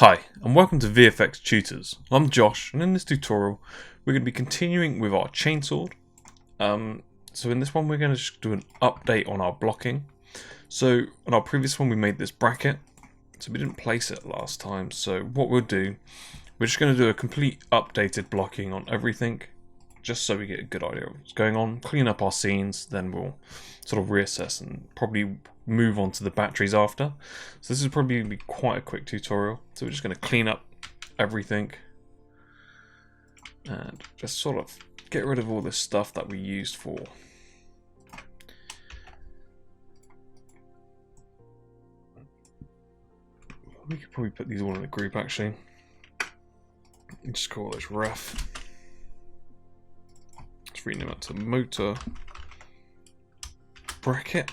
Hi, and welcome to VFX Tutors. I'm Josh, and in this tutorial, we're going to be continuing with our chainsword. So in this one, we're going to just do an update on our blocking. So on our previous one, we made this bracket, so we didn't place it last time. So what we'll do, we're just going to do a complete updated blocking on everything, just so we get a good idea of what's going on, clean up our scenes, then we'll sort of reassess and probably move on to the batteries after. So this is probably going to be quite a quick tutorial. So we're just going to clean up everything and just sort of get rid of all this stuff that we used for. We could probably put these all in a group actually. And just call this ref. Let's rename it to motor bracket.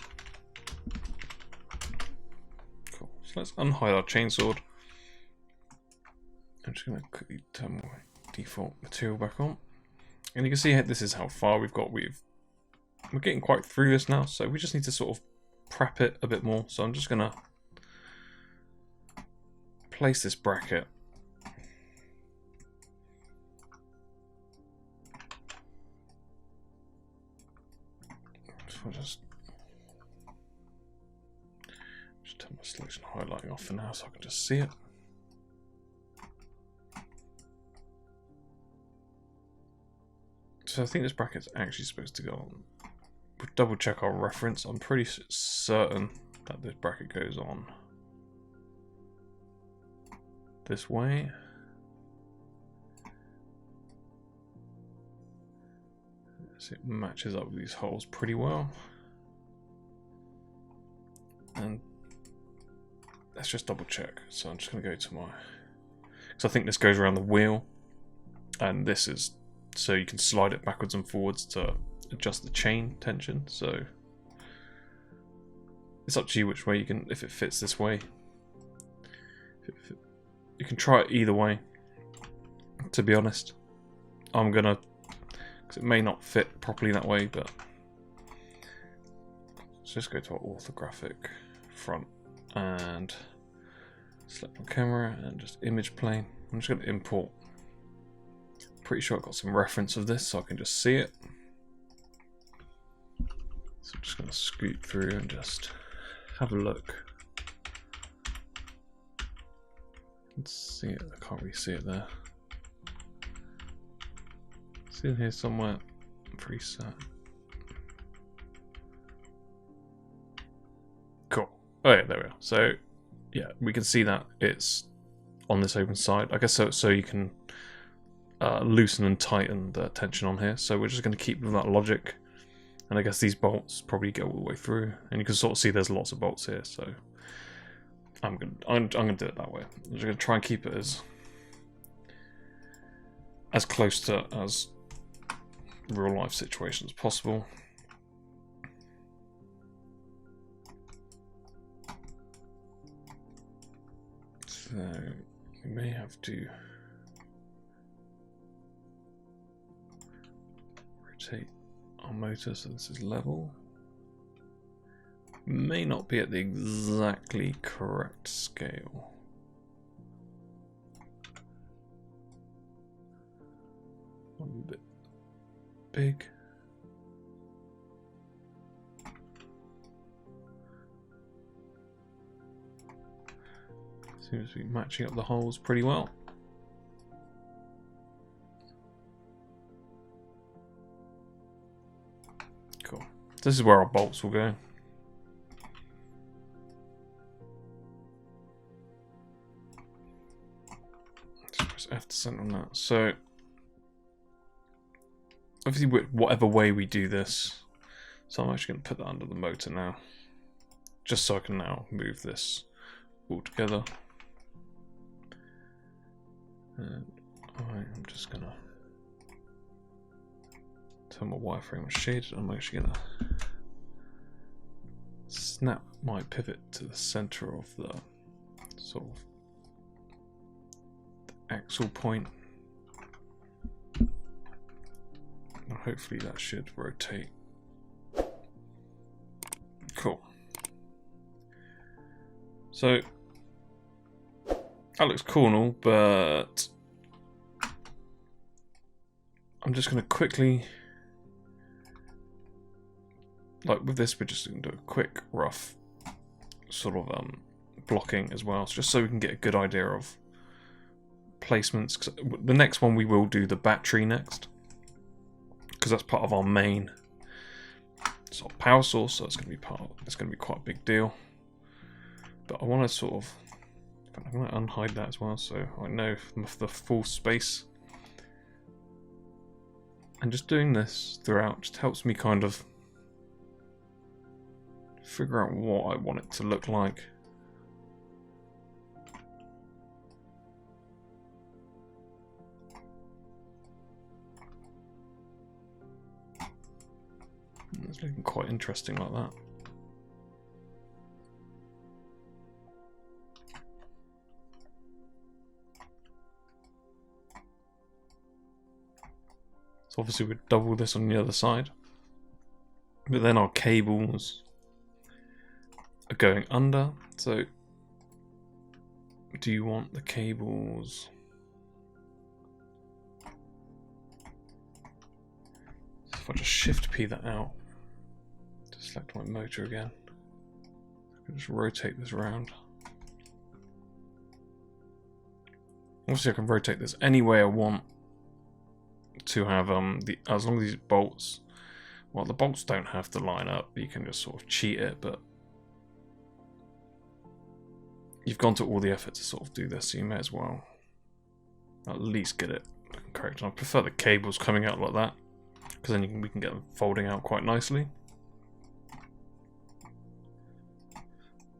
Cool. So let's unhide our chainsword. I'm just going to quickly turn my default material back on. And you can see here, this is how far we've got. We're getting quite through this now, so we just need to sort of prep it a bit more. So I'm just going to place this bracket. So I'll just turn my selection highlighting off for now so I can just see it. So I think this bracket's actually supposed to go on. We'll double check our reference. I'm pretty certain that this bracket goes on this way. So it matches up with these holes pretty well. And let's just double check. So I'm just going to go to my... So I think this goes around the wheel. And this is so you can slide it backwards and forwards to adjust the chain tension. So it's up to you which way you can, if it fits this way. You can try it either way, to be honest. I'm going to, because it may not fit properly that way, but let's just go to our orthographic front and select my camera and just image plane. I'm just going to import. Pretty sure I've got some reference of this so I can just see it. So I'm just going to scoot through and just have a look. Let's see it. I can't really see it there. It's in here somewhere. I'm pretty certain. Cool. Oh yeah, there we are. So yeah, we can see that it's on this open side. I guess so you can loosen and tighten the tension on here. So we're just going to keep with that logic. And I guess these bolts probably go all the way through. And you can sort of see there's lots of bolts here. So I'm gonna do it that way. I'm just gonna try and keep it as close to as real life situation as possible. So we may have to rotate our motor so this is level. May not be at the exactly correct scale. A bit big. Seems to be matching up the holes pretty well. Cool. This is where our bolts will go. F to center on that. So obviously whatever way we do this, so I'm actually going to put that under the motor now, just so I can now move this all together. And I'm just going to turn my wireframe on shaded. I'm actually going to snap my pivot to the center of the sort of axle point, and hopefully that should rotate. Cool. So That looks cool and all, but I'm just going to quickly, like with this, we're just going to do a quick, rough sort of blocking as well, just so we can get a good idea of placements. 'Cause the next one we will do the battery next, because that's part of our main sort of power source, so it's going to be quite a big deal. But I want to sort of, I'm going to unhide that as well, so I know the full space. And just doing this throughout just helps me kind of figure out what I want it to look like. It's looking quite interesting like that. So obviously we'd double this on the other side. But then our cables are going under. So do you want the cables? So if I just shift P that out, just select my motor again, I can just rotate this around. Obviously I can rotate this any way I want to have as long as these bolts, well, the bolts don't have to line up, you can just sort of cheat it, but you've gone to all the effort to sort of do this, so you may as well at least get it correct. And I prefer the cables coming out like that, because then we can get them folding out quite nicely.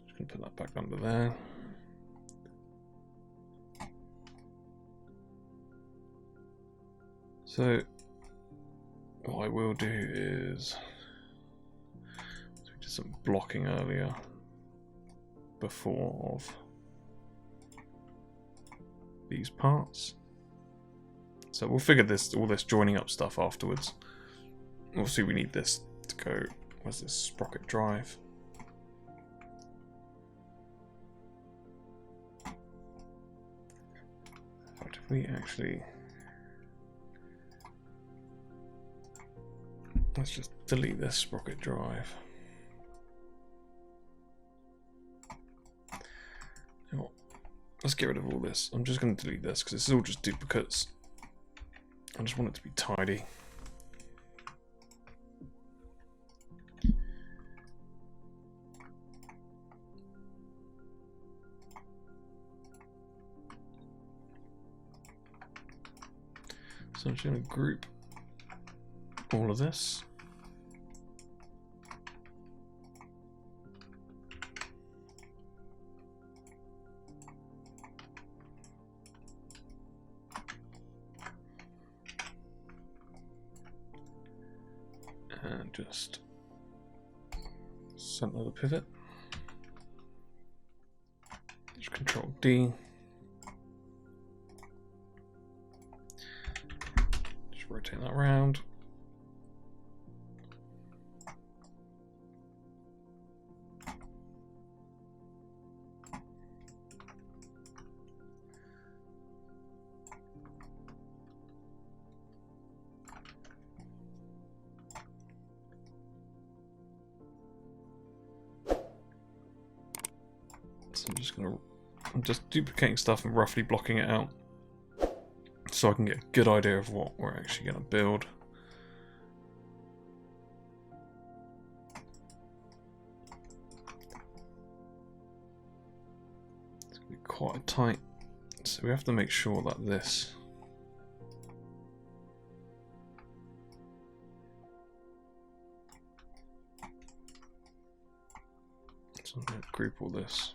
Just gonna put that back under there. So what I will do is, so we did some blocking earlier before of these parts. So we'll figure all this joining up stuff afterwards. Obviously we need this to go, where's this sprocket drive? In fact, if we actually, let's just delete this sprocket drive. You know what? Let's get rid of all this. I'm just going to delete this because this is all just duplicates. I just want it to be tidy. So I'm just going to group all of this. And just center the pivot. Just Control D. Just rotate that around. So I'm just duplicating stuff and roughly blocking it out so I can get a good idea of what we're actually going to build. It's going to be quite tight, so we have to make sure that this so I'm going to group all this.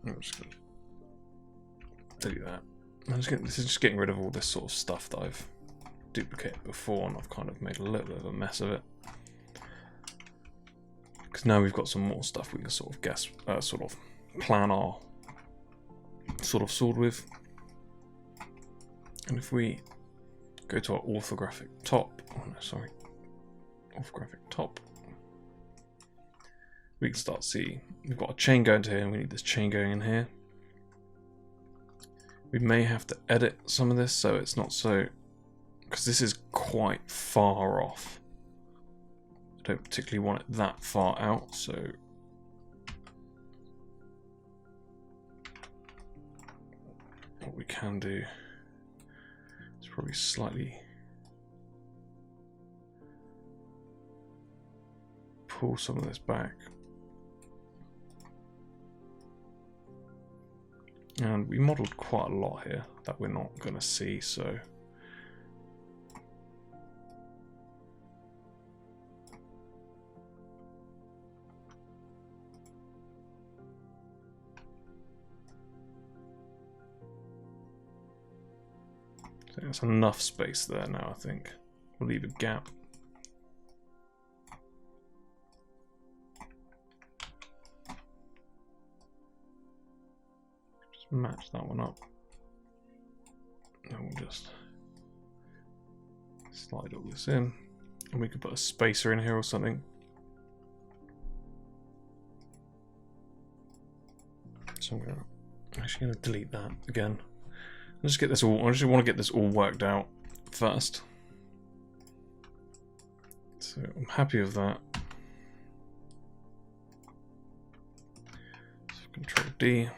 I'm just going to delete that. This is just getting rid of all this sort of stuff that I've duplicated before and I've kind of made a little bit of a mess of it. because now we've got some more stuff we can sort of guess, sort of plan our sort of sword with. And if we go to our orthographic top, oh no, sorry, orthographic top, we can start to see we've got a chain going to here, and we need this chain going in here. We may have to edit some of this so it's not so, because this is quite far off. I don't particularly want it that far out, so what we can do is probably slightly pull some of this back. And we modelled quite a lot here that we're not going to see, so there's enough space there now, I think. We'll leave a gap. Just match that one up. And we'll just slide all this in. And we could put a spacer in here or something. So I'm actually going to delete that again. Let's get this all. I just want to get this all worked out first. So I'm happy with that. So Control D.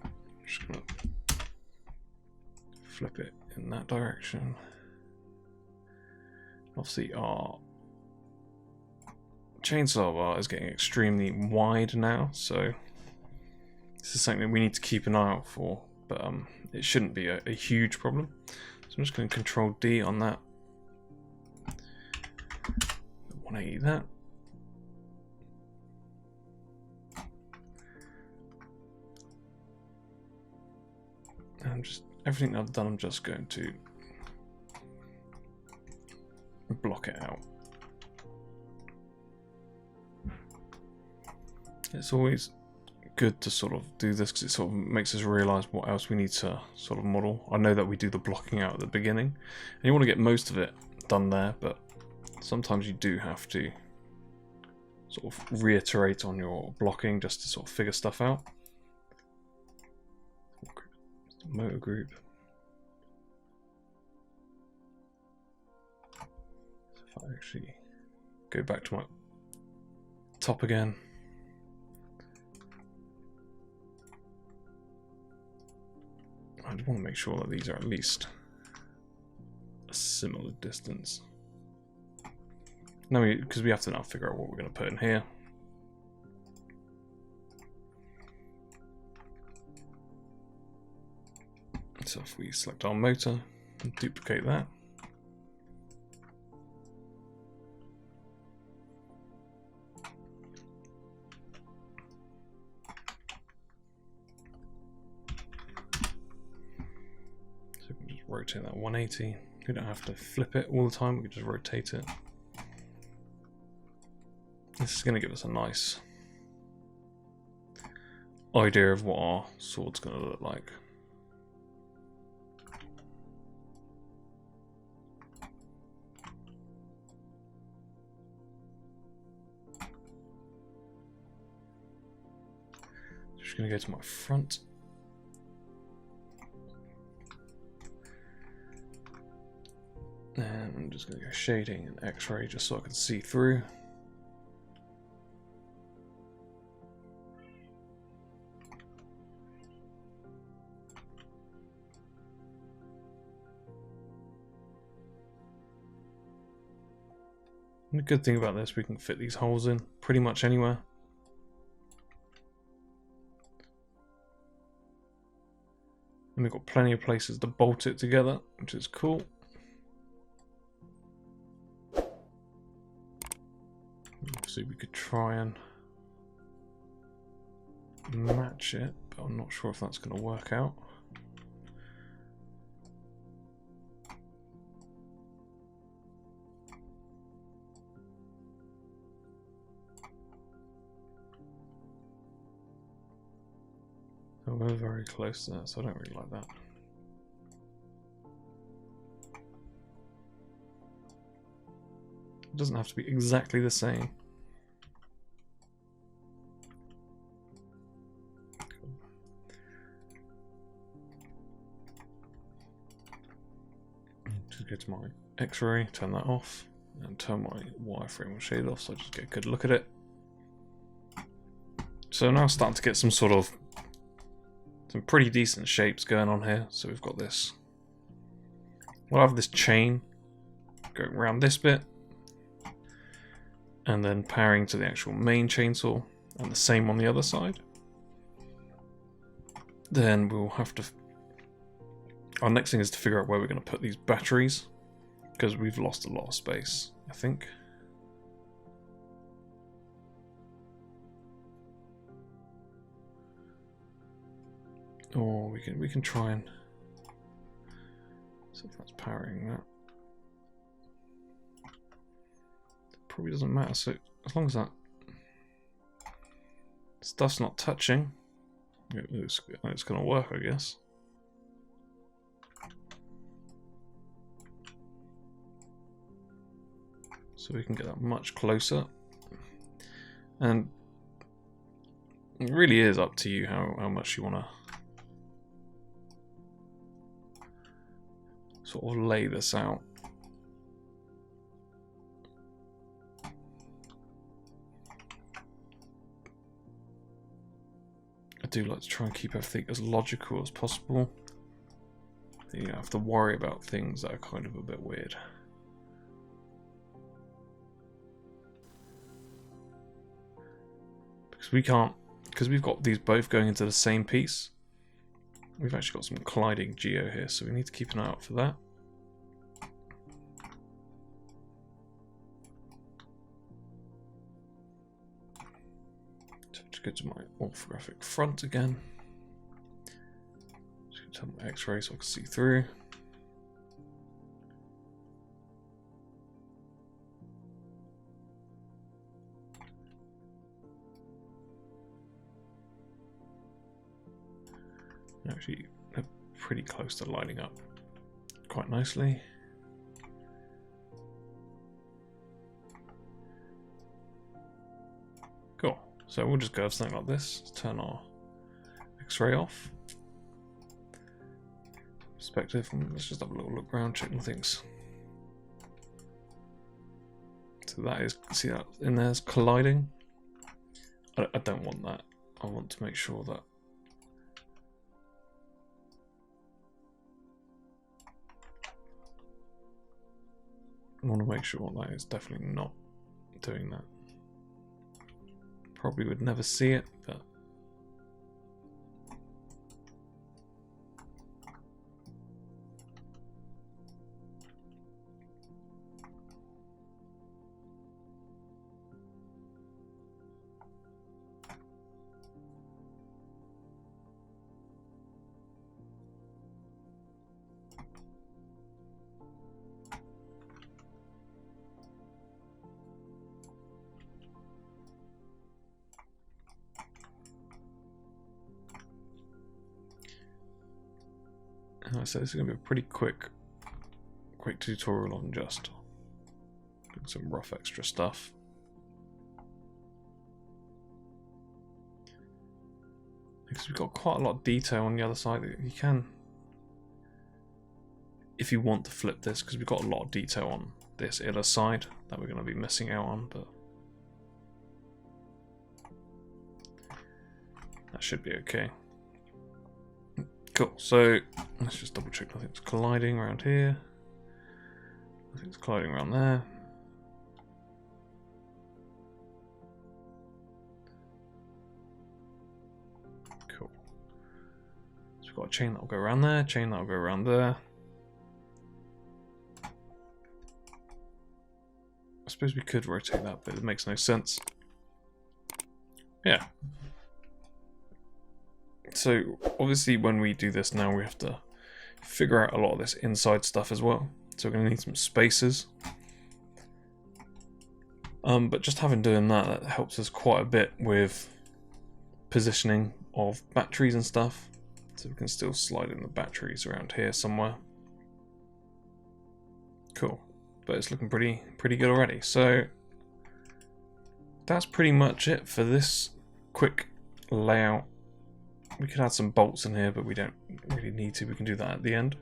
I'm just gonna flip it in that direction. Obviously, our chainsaw bar is getting extremely wide now, so this is something that we need to keep an eye out for, but it shouldn't be a huge problem. So I'm just going to Control D on that. 180 that. And just everything I've done, I'm just going to block it out. It's always good to sort of do this because it sort of makes us realise what else we need to sort of model. I know that we do the blocking out at the beginning, and you want to get most of it done there, but sometimes you do have to sort of reiterate on your blocking just to sort of figure stuff out. Motor group. So if I actually go back to my top again. I just want to make sure that these are at least a similar distance. Now, because we have to now figure out what we're going to put in here. So if we select our motor and duplicate that. Rotate that 180. We don't have to flip it all the time, we can just rotate it. This is going to give us a nice idea of what our sword's going to look like. Just going to go to my front. And I'm just going to go shading and X-ray just so I can see through. And the good thing about this, we can fit these holes in pretty much anywhere. And we've got plenty of places to bolt it together, which is cool. So we could try and match it, but I'm not sure if that's going to work out. Oh, we're very close there, so I don't really like that. It doesn't have to be exactly the same. Cool. Just go to my X-ray, turn that off, and turn my wireframe shade off so I just get a good look at it. So now starting to get some pretty decent shapes going on here. So we've got this. We'll have this chain going around this bit, and then powering to the actual main chainsaw, and the same on the other side. Then we'll have to. Our next thing is to figure out where we're going to put these batteries, because we've lost a lot of space, I think. Or we can try and see if that's powering that. Probably doesn't matter. So as long as that stuff's not touching, it's going to work, I guess. So we can get that much closer, and it really is up to you how much you want to sort of lay this out. I do like to try and keep everything as logical as possible. You don't have to worry about things that are kind of a bit weird. Because we've got these both going into the same piece. We've actually got some colliding geo here, so we need to keep an eye out for that. So just go to my orthographic front again. Just turn my X-ray so I can see through. Actually, they're pretty close to lining up quite nicely. Cool. So we'll just go with something like this. Let's turn our X-ray off. Perspective. Let's just have a little look around, check nothing's. So that is, see that in there's colliding. I don't want that. I want to make sure that that is definitely not doing that. Probably would never see it, but so this is going to be a pretty quick tutorial on just some rough extra stuff. Because we've got quite a lot of detail on the other side. You can, if you want to flip this, because we've got a lot of detail on this other side that we're going to be missing out on, but that should be okay. Cool, so let's just double check nothing's colliding around here. Nothing's colliding around there. Cool. So we've got a chain that'll go around there, chain that'll go around there. I suppose we could rotate that, but it makes no sense. Yeah. So obviously when we do this now, we have to figure out a lot of this inside stuff as well. So we're going to need some spacers. But just doing that helps us quite a bit with positioning of batteries and stuff. So we can still slide in the batteries around here somewhere. Cool. But it's looking pretty good already. So that's pretty much it for this quick layout. We could add some bolts in here, but we don't really need to. We can do that at the end.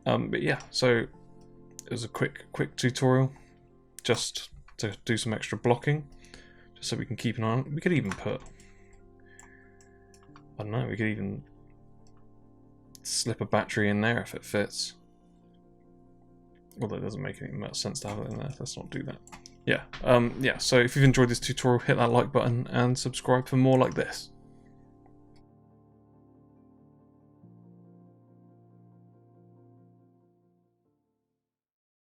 But yeah, so it was a quick tutorial just to do some extra blocking, just so we can keep an eye on it. We could even put, I don't know, we could even slip a battery in there if it fits. Although it doesn't make any much sense to have it in there. Let's not do that. Yeah, yeah, so if you've enjoyed this tutorial, hit that like button and subscribe for more like this.